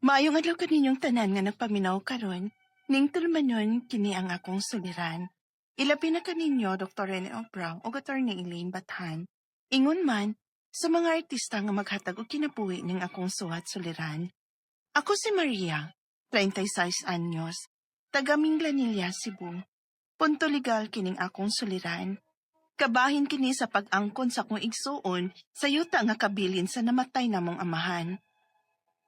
Maayong adlaw kaninyong tanan nga nagpaminaw karon, ning tulmanon kini ang akong suliran. Ilabi na kaninyo Dr. Rene Obrang o Attorney Elaine Bathan. Ingon man sa mga artista nga maghatag og kinabuhi ning akong suhat suliran. Ako si Maria, 36 anyos, taga Minglanilla, Cebu. Punto legal kining akong suliran. Kabahin kini sa pag-angkon sa akong igsuon sa yuta nga kabilin sa namatay namong amahan.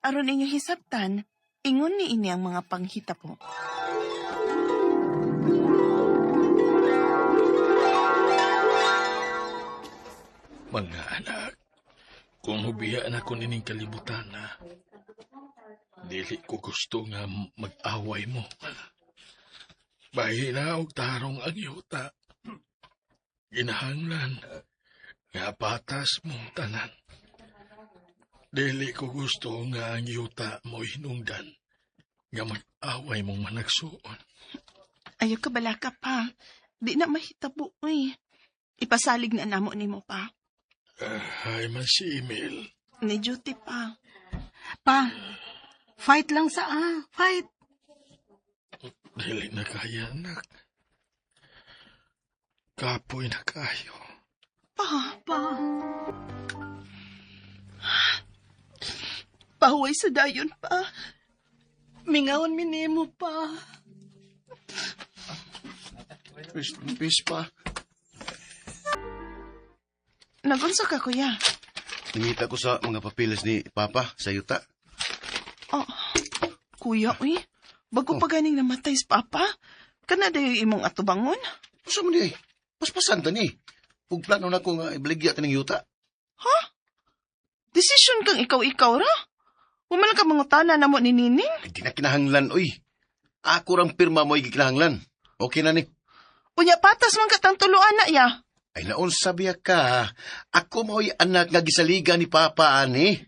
Aron inyo hisabtan, ingon ni ini ang mga panghitabo. Mga anak, kung hubiyaan ako nining kalibutan na, dili ko gusto nga mag-away mo. Bahina og tarong ang yuta. Ginahanglan nga patas mong tanan. Dili ko gusto nga ang yuta mo hinungdan nga mag-away mong managsuon. Ayaw ka bala ka pa. Di na mahitabo eh. Ipasalig na namo ni mo pa. Ay man si Emil. Ni duty pa. Pa, fight lang fight. Dili na kaya, anak. Kapoy na kayo. Pa. Pa, Pahuway sa dayon pa. Mingawan minimo pa. Peace pa. Nagunsa ka, kuya? Nangita ko sa mga papilis ni Papa sa yuta. Oh, kuya, uy. Bago pa ganing namatay si Papa. Kana dayo imong atubangon? Gusto mo ni, paspasan ta ni. Kung plano na ko nga ibaligya ta ng yuta. Ha? Desisyon kang ikaw-ikaw ra? Human ka mga tanan na mo ni Nining? Hindi na kinahanglan, oy. Ako rang pirma mo kinahanglan. Okay na ni. Unya patas man katang tuluan na ya. Ay naon sabiya ka, ako mo'y anak nga gisaliga ni Papa, ani.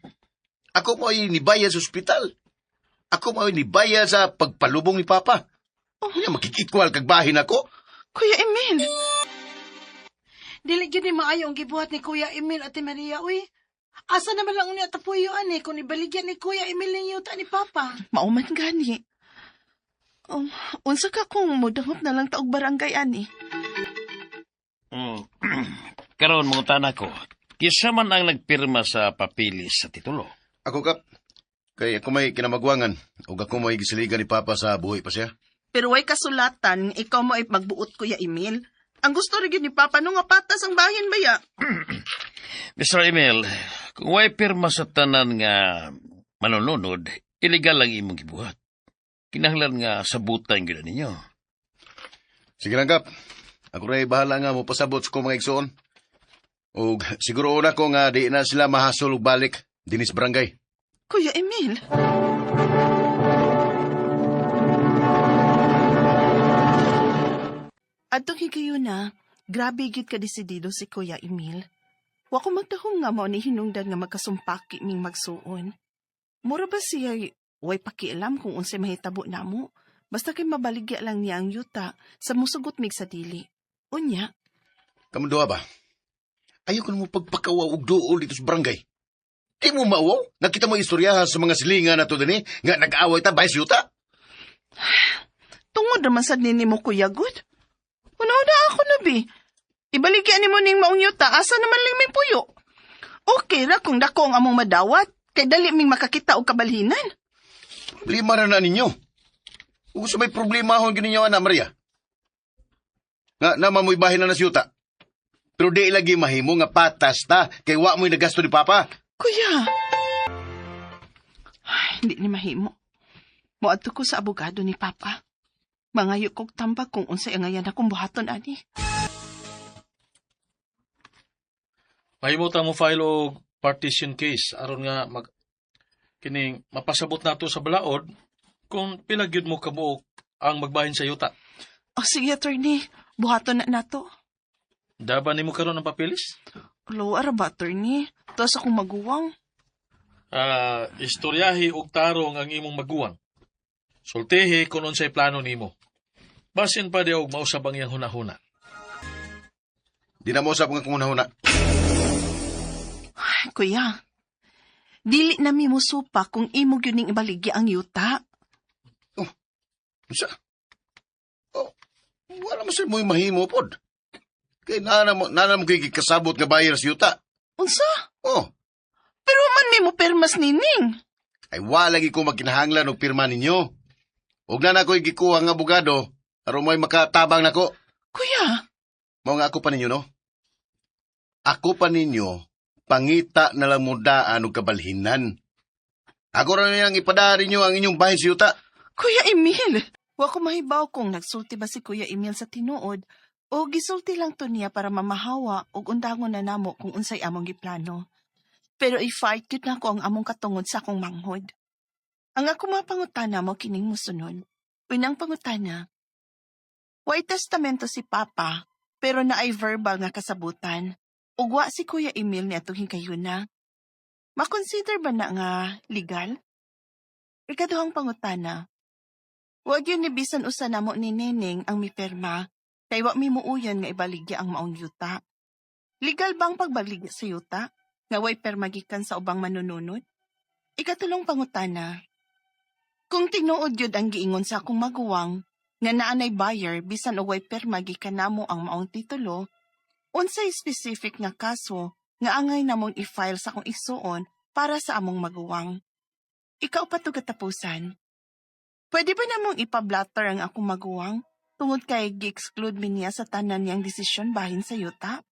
Ako mo'y nibaya sa ospital. Ako mo'y nibaya sa pagpalubong ni Papa. Kaya makikikwal kagbahin ako. Kuya Emil. dili gyud ni maayo ang gibuhat ni Kuya Emil at ni Maria, uy. Asa naman lang niya tapuyo ani kung ibaligyan ni Kuya Emil ng yuta ni Papa. Mauman gani. Unsa ka kung mudahop na lang taog barangay ani? Karon mga tanak ko, kisa man ang nagpirma sa papilis sa titulo. Ako kap, kay ako may kinamagwangan. O ako mo'y gisaliga ni Papa sa buhay pa siya. Pero way kasulatan, ikaw mo ay magbuot, Kuya Emil. Ang gusto rin ni Papa nung patas ang bahin ba ya? Mr. Emil, kung way pirma sa tanan nga manununod, illegal lang imong gibuhat. Kinahanglan nga sabutan gyud ninyo. Sige lang kap. Ako rin bahala nga mo pasabot sa kong mga igsoon. O siguro una ko nga di na sila mahasol og balik dinis barangay. Kuya Emil. Adtong higayon na, grabe gid ka desidido si Kuya Emil. Wa ko magdahom nga mao ni hinungdan nga magkasumpaki ming magsuon. Mura ba siya way pakialam kung unsay mahitabo namo? Basta kay mabaligya lang niya ang yuta sa musugot mig sa dili. Unya, Kamu doa ba? Ayaw ko na mo pagpakawaw og duol dito sa barangay. Di mo maawaw? Nakita mo istoryahan sa mga silingan na to din nga nag-aaway ta bayas yuta? tungod naman sad nini mo Kuya Good. Una ako na bi. Ibaligyan ni mo ning maong yuta, asa naman lang may puyo. Okay ra kung dako ang among madawat, kay dali ming makakita og kabalhinan. Problema na ninyo. Kung gusto may problema hon gininyo, Ana Maria. Nga naman mo'y bahin na yuta. Pero di lagi mahimo nga patas ta, kay wa mo'y nagasto ni Papa. Kuya! Ay, hindi ni mahimo. Muadto ko sa abogado ni Papa. Mangayo kog tambag kung unsay ang ayan akong buhaton, ani. Mahimutan mo file og partition case aron nga kining mapasabot nato sa balaod kung pila gyud mo kabuok ang magbahin sa yuta. O sige, attorney. Buhaton na nato. Daban nimo karon ang papilis? Lower ba, attorney? Tapos akong maguwang. Istoryahi og tarong ang imong maguwang. Sultihi kung unsay plano nimo. Basin pa di og mausab ang iyang hunahuna. Di na mo usap nga kung una-una. Kuya, Dili na mi mo supa kung imo gyud ning ibaligya ang yuta. Sa? Oh, wala mo sa mo'y mahimo pod. Kay nana mo kasabot nga bayar sa yuta. Unsa? Oh, Pero man mi mo permas nining. ay wala lagi ko magkinahanglan og pirma ninyo. Ug na ako'y gikuha nga abogado, aron mo'y makatabang nako. Kuya, Mao nga ako pa ninyo, no? Ako pa ninyo, pangita na lang mudaan o kabalhinan. Ako rin niyang ipadaan ninyo ang inyong bahin sa yuta. Kuya Emil. Wa ko mahibaw kung nagsulti ba si Kuya Emil sa tinuod o gisulti lang to niya para mamahawa ug undangon na namo kung unsay among giplano. Pero i-fight gyud nako ang among katungod sa akong manghod. Ang ako mga pangutana mo kining musunod. Unang pangutana, way testamento si Papa, pero naay verbal nga kasabutan. Ugwa si Kuya Emil ni atong hingayuna. Makonsider ba na nga legal? Ikaduhang pangutana, wag yun ni bisan usa namo ni Neneng ang miperma, kay wa mi muuyon nga ibaligya ang maong yuta. Legal bang pagbaligya sa yuta? Nga way permagikan sa ubang manununod? Ikatulong pangutana, kung tinuod yun ang giingon sa akong maguwang, nga naanay buyer bisan o way permagikan namo ang maong titulo, unsay specific nga kaso nga angay namong i-file sa akong isuon para sa among maguwang. Ikaw pa to katapusan. Pwede ba namong ipablatter ang akong maguwang tungod kay gi-exclude mi niya sa tanan niyang desisyon bahin sa yuta?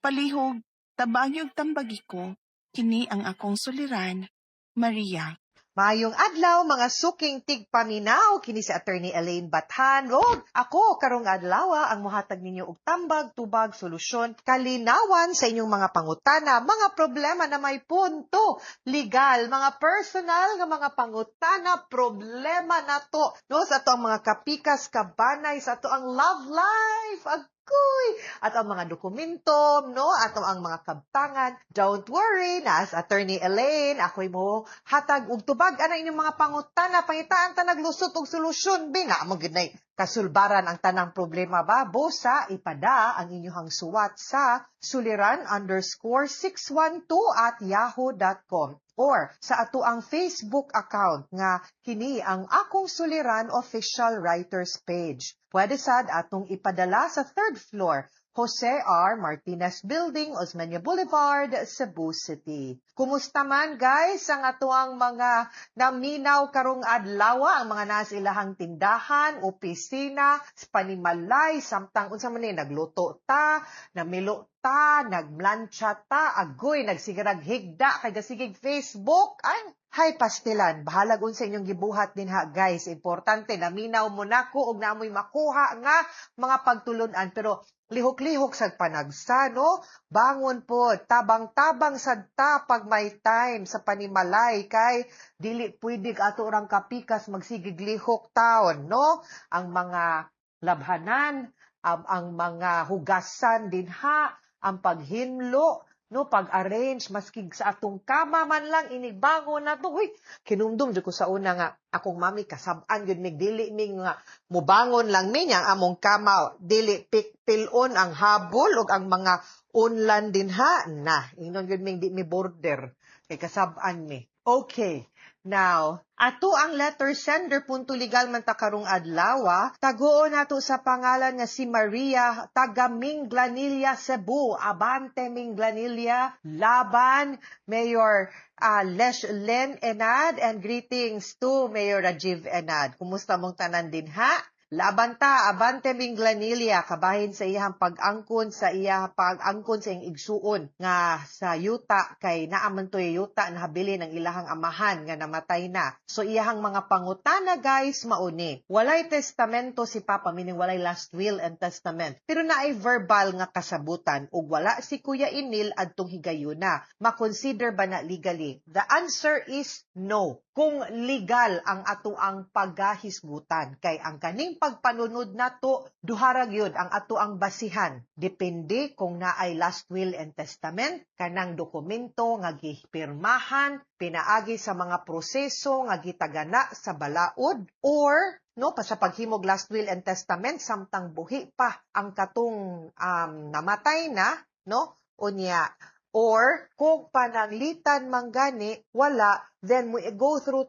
Palihog, tabagyog tambagi ko, kini ang akong suliran, Maria. Mayong adlaw mga suking tigpaminaw kini si Attorney Elaine Bathan. Lord, ako karong adlaw ang mohatag ninyo og tambag, tubag, solusyon, kalinawan sa inyong mga pangutana, mga problema na may punto, legal, mga personal nga mga pangutana, problema na to. No, sa to ang mga kapikas, kabanay, sa to ang love life, agoy, at ang mga dokumento, no, at ang mga kabtangan. Don't worry, na as Attorney Elaine, ako'y mo hatag og tubag ana inyong mga pangutana, pangitaan ta naglusot og solusyon bina mo ginay kasulbaran ang tanang problema ba bosa ipada ang inyong suwat sa suliran_612@yahoo.com or sa ato ang Facebook account nga kini ang Akong Suliran Official Writers Page. Pwede sad atong ipadala sa 3rd floor Jose R. Martinez Building, Osmeña Boulevard, Cebu City. Kumusta man guys ang atuang mga naminaw karong adlaw, ang mga nasa ilahang tindahan, opisina, panimalay, samtang unsa man ni nagluto ta, namilo ta, nagmlansya ta, agoy nagsigirag higda kay gasigig Facebook. Ay, hay pastilan, bahalag unsa inyong gibuhat dinha guys. Importante naminaw mo nako og naamoy makuha nga mga pagtulon-an, pero lihok-lihok sa panagsa, no? Bangon po, tabang-tabang sad ta pag may time sa panimalay kay dili pwede ato orang kapikas magsigig lihok taon, no? Ang mga labhanan, ang mga hugasan dinha, ang paghinlo, no, pag-arrange maski sa atong kama man lang inibangon na to. Uy, kinumdum jud ko sa una nga akong mami kasab-an gyud mig dili mig nga mubangon lang mi ang among kama, dili pilon ang habol ug ang mga unlan dinha na ingnon gyud mig di mi border kay kasab-an mi. Okay. Now, ato ang letter sender punto legal man ta karong adlaw, taguon nato sa pangalan nga si Maria, taga Minglanilla, Cebu. Abante Minglanilla, laban Mayor Len Enad, and greetings to Mayor Rajiv Enad. Kumusta mong tanan din ha? Laban ta, abante Minglanilla, kabahin sa iyang pag-angkon sa iyang igsuon nga sa yuta kay naaman to yuta na habili ng ilahang amahan nga namatay na. So iyang mga pangutana guys mauni. Walay testamento si Papa, meaning walay last will and testament. Pero naay verbal nga kasabutan ug wala si Kuya Emil adtong higayuna. Ma-consider ba na legally? The answer is no. Kung legal ang ato ang paggahisgutan kay ang kaning pagpanunod nato duharag yun ang ato ang basihan. Depende kung naay last will and testament, kanang dokumento nga gipirmahan, pinaagi sa mga proseso nga gitagana sa balaod, or no pa sa paghimog last will and testament samtang buhi pa ang katong namatay na, no, unya Or kung pananglitan manggani wala, then mo go through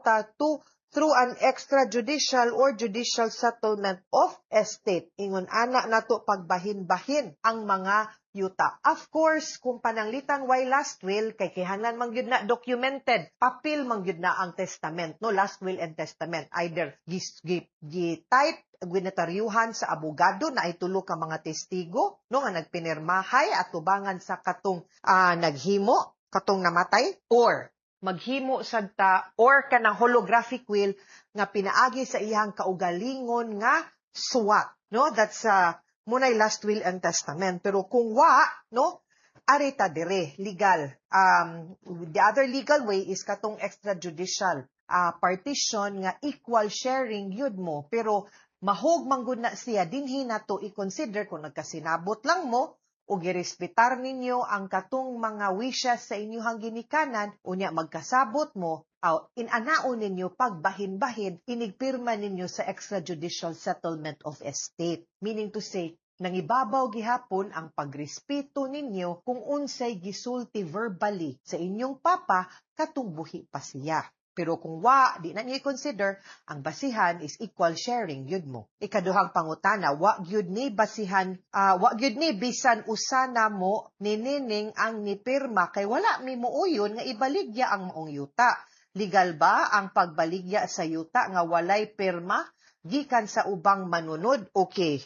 through an extrajudicial or judicial settlement of estate. Ingon ana nato pagbahin-bahin ang mga yuta. Of course, kung pananglitan way last will, kay kihanlan man gyud na documented, papel man gyud na ang testament, no, last will and testament, either gi-type gwinetaryuhan sa abogado na itulo ka mga testigo no nga nagpinirmahay at tubangan sa katong naghimo katong namatay, or maghimo sadta or kanang holographic will nga pinaagi sa iyang kaugalingon nga suwat, no, that's munay last will and testament. Pero kung wa, no, arita dire legal, the other legal way is katong extrajudicial partition nga equal sharing yun mo, pero mahog manggod na siya dinhi nato i-consider kung nagkasinabot lang mo o girespetar ninyo ang katong mga wishes sa inyong ginikanan, unya magkasabot mo, inanaon ninyo pagbahin-bahin, inigpirma ninyo sa extrajudicial settlement of estate. Meaning to say, nangibabaw gihapon ang pagrespeto ninyo kung unsay gisulti verbally sa inyong papa katong buhi pa siya. Pero kung di na niyo consider, ang basihan is equal sharing yun mo. Ikaduhang pangutana, wa gyud ni bisan usana mo nining ang nipirma kay wala mi muuyon nga ibaligya ang maong yuta. Legal ba ang pagbaligya sa yuta nga walay pirma gikan sa ubang manunod? Okay.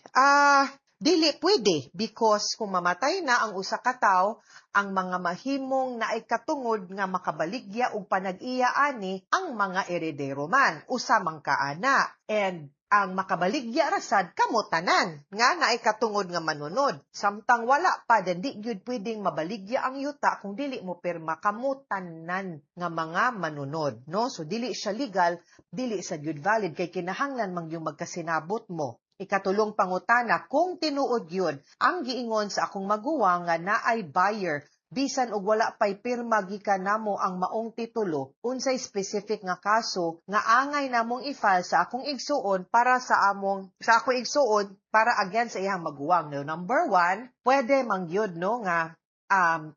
Dili pwede because kung mamatay na ang usa ka tawo, ang mga mahimong naay katungod nga makabaligya og panag-iya ani ang mga eredero man, usa man kaana. And ang makabaligya rasad kamo tanan nga naay katungod nga manunod. Samtang wala pa den di gyud pwedeng mabaligya ang yuta kung dili mo pirma kamo tanan nga mga manunod, no? So dili siya legal, dili sa gyud valid kay kinahanglan man yung magkasinabot mo. Ikatulong pangutana, kung tinuod yun, ang giingon sa akong maguwang nga naay buyer, bisan og wala pay pirma gikan namo ang maong titulo, unsay specific nga kaso nga angay namong i-file sa akong igsuon para sa akong igsuon para against sa iyang maguwang. No, number 1, pwede mangyod no nga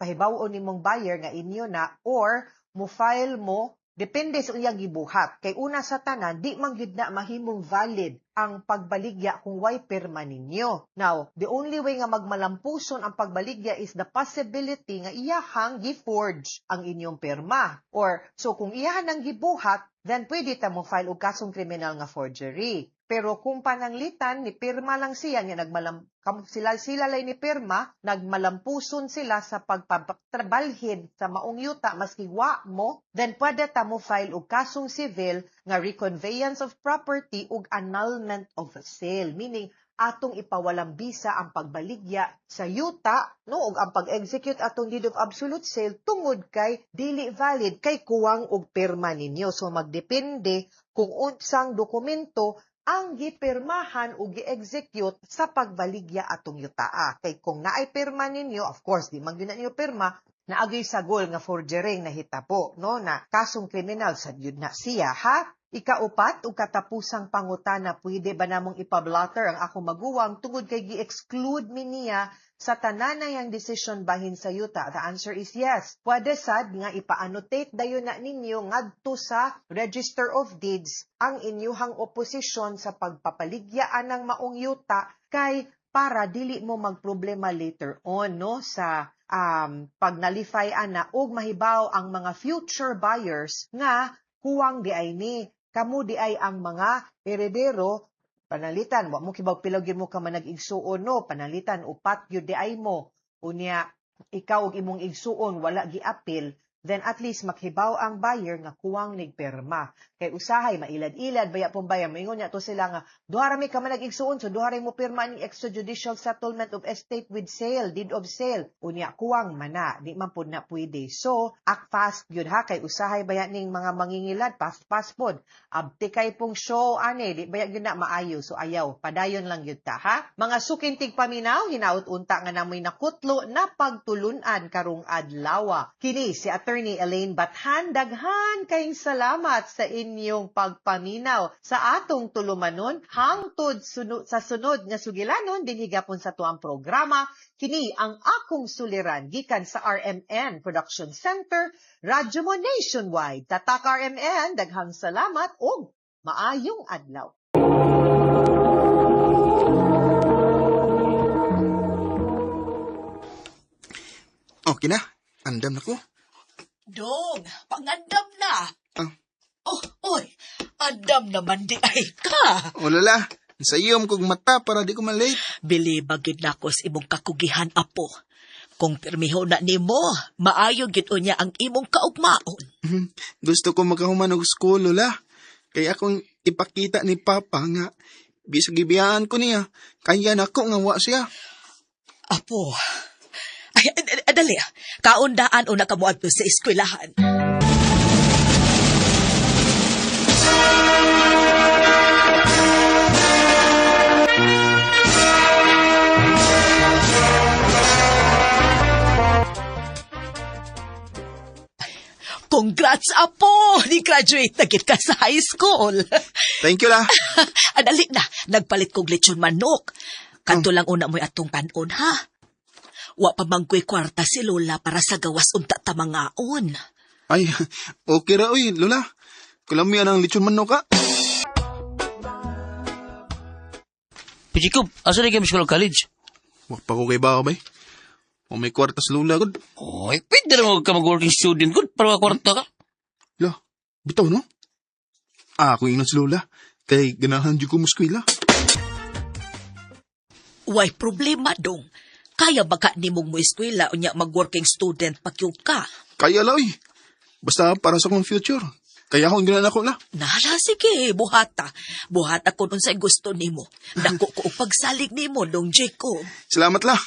pahibawon nimong buyer nga inyo na, or mo file mo depende sa iyang gibuhat. Kay una sa tanan, di man gyud na mahimong valid ang pagbaligya kung way pirma ninyo. Now, the only way nga magmalampuson ang pagbaligya is the possibility nga iyahang gi-forge ang inyong pirma. Or, so kung iyahan ang gibuhat, then pwede ta mo file og kasong kriminal nga forgery. Pero kung pananglitan, ni pirma lang siya, nga sila lay ni pirma, nagmalampuson sila sa pagpabalhin sa maong yuta, maski wa mo, then pwede ta mo file og kasong civil nga reconveyance of property ug annulment of sale. Meaning, atong ipawalang bisa ang pagbaligya sa yuta, no, ug ang pag-execute atong deed of absolute sale tungod kay dili valid kay kuwang og pirma ninyo. So magdepende kung unsang dokumento ang gipirmahan o gi-execute sa pagbaligya atong yutaa. Kay kung naay pirma ninyo, of course, di man gyud ninyo pirma, naagay sagol nga forgery na hitabo, no, na kasong kriminal sa yun na siya, ha? Ikaupat, o katapusang pangutana, pwede ba namong ipablotter ang ako maguwang tungod kay gi-exclude mi niya sa tananayang decision bahin sa yuta? The answer is yes. Pwede sad nga ipa-annotate dayon na ninyo ngadto sa Register of Deeds ang inyuhang oposisyon sa pagpapaligyaan ng maong yuta kay para dili mo magproblema later on, no, sa pag nalify ana og mahibaw ang mga future buyers nga huwang di ay ni kamo di ay ang mga heredero panalitan wa mo kibaw pilaw gyud mo ka man nag-igsuon, no, panalitan upat gyud di ay mo unya ikaw og imong igsuon wala gi-appeal, then at least makhibaw ang buyer nga kuwang nigperma. Kay usahay mailad-ilad baya pong bayan moingon niya to sila nga duha ra mi ka man nag-igsuon, so duha ra mo pirma ning extrajudicial settlement of estate with sale, deed of sale, unya kuwang mana di man pud na pwede. So act fast gyud ha, kay usahay baya ning mga mangingilad fast pod abti kay pong show ani di baya gyud na maayo, so ayaw padayon lang gyud ta, ha. Mga sukintig paminaw, hinaut unta nga namoy nakutlo na pagtulunan karong adlaw. Kini si Attorney Elaine Bathan, daghan kayong salamat sa inyong pagpaminaw sa atong tulumanon hangtod sa sunod nga sugilanon din higapon sa tuang programa. Kini ang akong suliran gikan sa RMN Production Center, Radyo mo Nationwide. Tatak RMN, daghang salamat ug maayong adlaw. Okay na. Andam na ko. Dong, pangandam na. Ah. Oh, oy, andam naman di ay ka. O lala, sa iyom kong mata para di ko malate. Bili bagid na ko sa imong kakugihan, apo. Kung pirmiho na nimo, maayo gid unya ang imong kaugmaon. Gusto ko makahuman og school, lola. Kaya akong ipakita ni Papa nga bisag gibiyaan ko niya. Kaya na ko nga wa siya. Apo, ay, dali, kaundaan o nakamuadto sa eskwelahan. Congrats, apo! Ni-graduate na gid ka sa high school. Thank you, la. Adali na, nagpalit kong lechon manok. Kanto lang una mo'y atong kanon, ha? Wa pa bangkoy kwarta si Lola para sa gawas unta tamangaon. Ay, okay ra, uy, lola. Kulamian ang lechon manok, ka. Jacob, asa na kayo sa college? Wa pa ko kay ba, bay? O may kwartas lola, god. Oy, pwede na ka mag-working student good para makakwarta ka. La, bitaw, no? Ako yung si lola. Kay ganahan di ko muskwila. Way problema dong. Kaya baka nimong mo eskwela unya mag-working student pakyog ka. Kaya la, uy. Basta para sa kong future. Kaya akong ganahan ako, la. Nala, sige, buhata. Buhat ako nun sa gusto nimo. Dako ko og pagsalig nimo, dong Jacob. Salamat, la.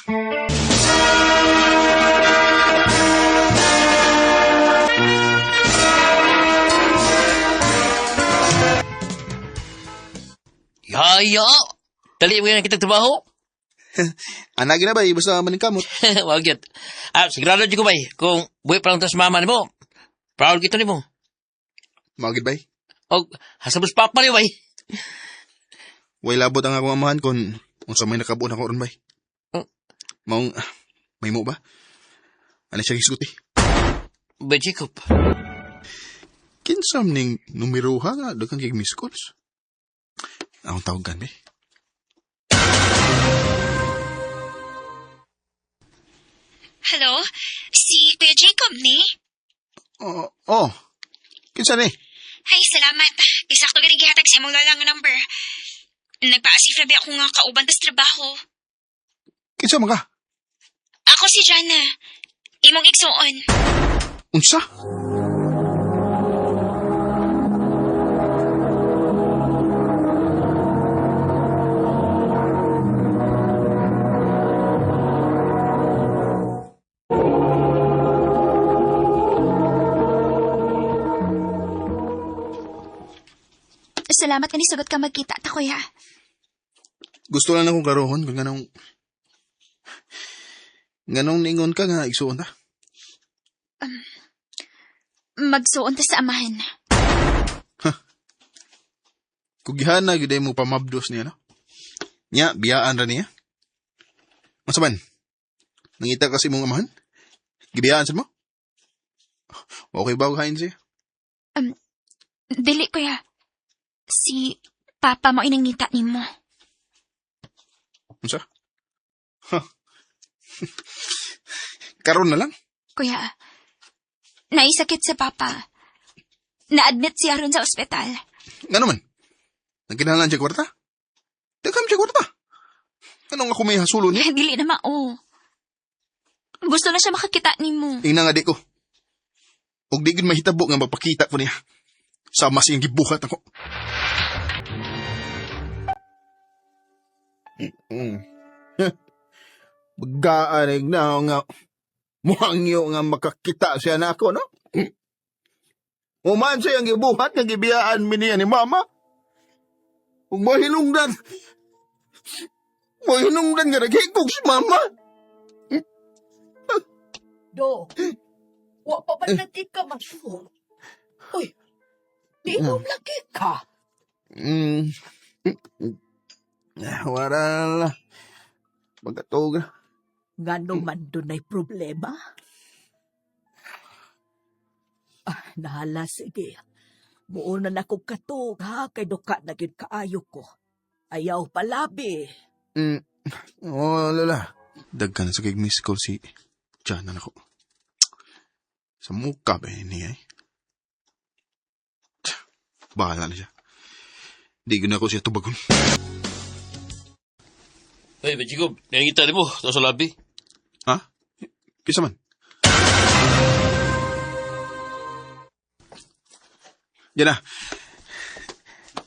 Yaya! Dali mo yan kitang trabaho? Anagi na ba, basta maningkamot. Wag yun. Sigurado dyan ko ba kung buhay pa lang tas mama ni mo. Proud kita ni mo. Magid bay. O, hasabos papa ni ba? Way labot ang akong amahan kung sa may nakabuon ako ron bay. Oh. Maong, may mo ba? Ano siya gisguti? Ba, Jacob? Kinsam ning numeroha nga, dagang kay miss calls. Akong tawagan, bay. Hello? Si Kuya Jacob ni? Oh. Kinsa ni? Hay, salamat. Isakto gani gihatag sa imong lola nga number. Nagpa-asif na ba ako nga kauban tas trabaho. Kinsa man ka? Ako si Jana. Imong igsuon. Unsa? Salamat nga ni sugot ka magkita ta, kuya. Gusto lang akong karohon kung ganong ningon ka nga igsuon ta. Magsuon ta sa amahan. Kugihan na giday mo pamabdos niya, no? Nya, biyaan ra niya. Masaban? Nangita kasi mong amahan? Gibiyaan sa mo? Okay ba kain siya? Dili, kuya. Si Papa mo inangita ni mo. Unsa? Karon na lang? Kuya, naisakit si Papa. Na-admit siya ron sa ospital. Nga naman? Nagkinahanglan siya kwarta? Dagam siya kwarta? Anong ako may hasulo niya? Dili na mao. Gusto na siya makakita ni mo. Ina nga di ko. Huwag di gin mahitabo nga mapakita ko niya. Sama siyang gibuhat ako. Bagaanig na ako nga muhangyo nga makakita siya na ako, no? Uman siyang gibuhat nga gibiyaan mi niya ni Mama. Kung mahinungdan nga naghigog si Mama. Do, Wa pa man natin ka masyur. Uy, di mo lagi ka. Wala. Magkatog. Ngano man doon ay problema? Nahala, sige. Muuna na kong katog, ha? Kay duka na yun kaayo ko. Ayaw palabi. Lola. Dagkan sa kay miss call si Janan ako. Sa muka ba niya eh? Bahala na siya. Di ko na ako siya tubagon. Hey, Bachikob, nangingita mo, ito sa labi. Ha? Kisa man? Yan na.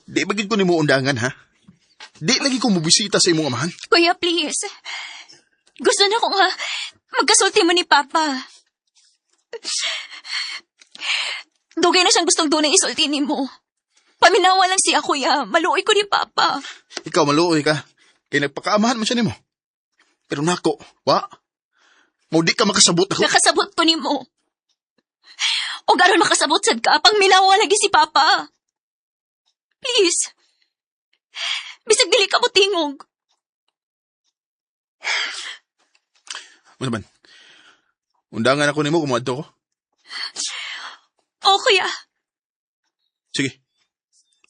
Di bagid ko ni mo undangan, ha? Di lagi ko mubisita sa imong amahan. Kuya, please. Gusto na ko nga magkasulti mo ni Papa. Dugay na siyang gustong doon isulti ni mo. Paminawa lang siya, kuya. Maluoy ko ni Papa. Ikaw maluoy ka. Kaya nagpakaamahan mo siya ni mo. Pero nako, wa? Mo di ka makasabot ako. Nakasabot ko ni mo. O garon makasabot sad ka, pang minawa lagi si Papa. Please. Bisag dili ka mo tingog. Ano man? Undangan ako ni mo, kumadto ko. O, kuya. Sige.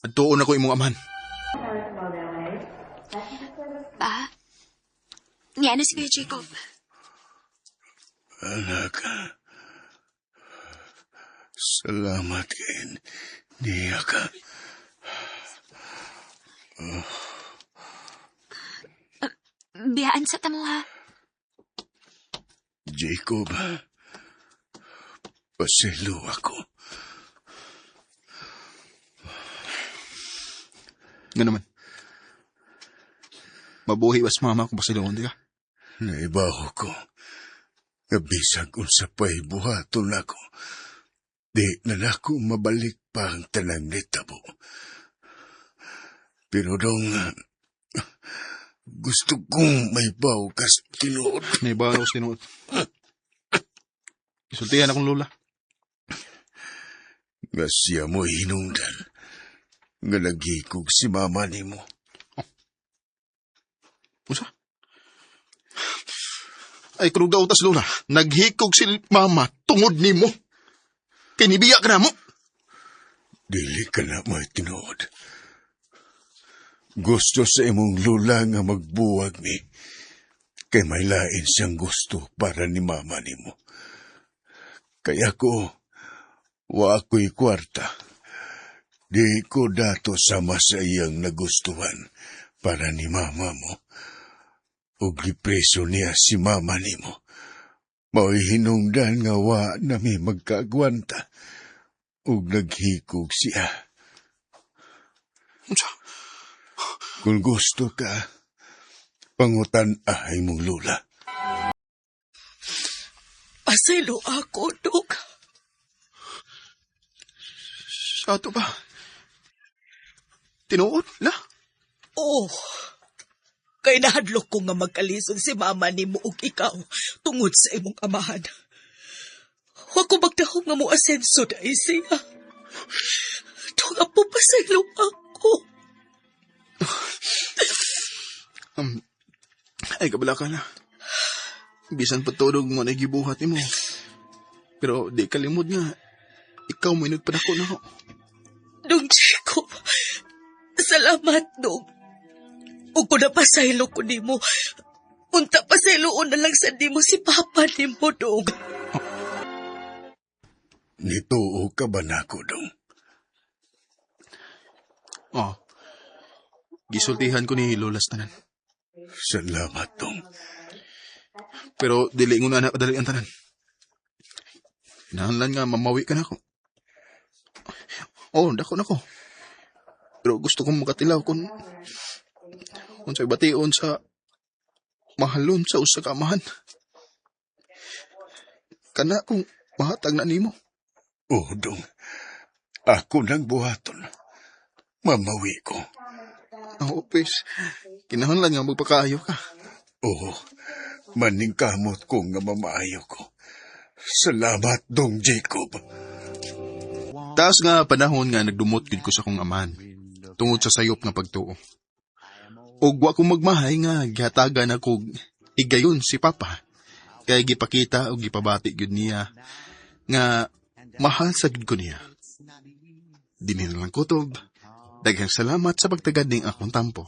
Adtuon ako imong amahan. Pa? Niya na si Kuya Jacob. Anak, salamat kain. Niya ka. Biyaan sa tamo, ha? Jacob, paselo ako. Nga naman. Mabuhi was mama kung pasiloon, di ka? Naibaho ko. Kabisag unsa pa'y buhaton ako. Di na ako mabalik pa ang tanang nitabo. Pero dong, gusto kong may baw kas tinuod. May bawas tinuod. Isultihan akong lola. Nga siya mo hinungdan. Nga nagikog si mama ni mo. Usa? Ay, kung daw tas lola, naghikog si mama tungod ni mo. Kinibiya ka na mo. Dili ka na may tinuod. Gusto sa imong lula nga magbuwag mi. Kay may lain siyang gusto para ni mama ni mo. Kaya ko, wa ako'y kwarta. Di ko dato sama sa iyang nagustuhan para ni mama mo. Ug gipreso niya si mama ni mo. Mao'y hinungdan nga wa na may magkaagwanta. Ug naghikog siya. Unsa? Kung gusto ka, pangutan ay mong lula. Pasilo ako, Dok. Sa ato ba? Tinuod, la? Oh, kay nahadlok ko nga magkalisod si mama ni mo ug ikaw tungod sa imong amahan. Wa ko magdahong nga mo asenso dahil siya. Tunga po pasaylo ako. Ay, kabala ka na. Bisan patulog mo na gibuhat ni mo. Pero di kalimod nga, ikaw mo'y nagpadako na ako. Dong Jacob, salamat, Dong. Ug ko napasaylo ko ni mo, unta pasayloon na lang sa di mo si Papa ni mo, Dong. Nituo ka ba nako, dong? Oh, gisultihan ko ni Lolas tanan. Salamat, dong. Pero dili ko na dali ang tanan. Nahanlan nga mamawi ka na ako. Oh, dako na ko. Pero gusto kong makatilaw kung sa'y bation sa mahalon sa usa ka amahan. Kana kung mahatag na nimo. Oh, dong. Ako nang buhaton. Mamawi ko. Oh, please. Kinahanglan nga magpakaayo ka. Oo. Maning kamot ko nga mamaayo ko. Salamat, Dong Jacob. Taas nga panahon nga nagdumot gid ko sa akong amahan, tungod sa sayop nga pagtuo. Og wa ko magmahay nga gihatagan ako igayon si Papa, kay gipakita og gipabati gyud niya nga mahal sa gid ko niya. Dinhi na lang kutob. Daghang salamat sa pagtagad ning akong tampo.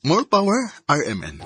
More power, RMN.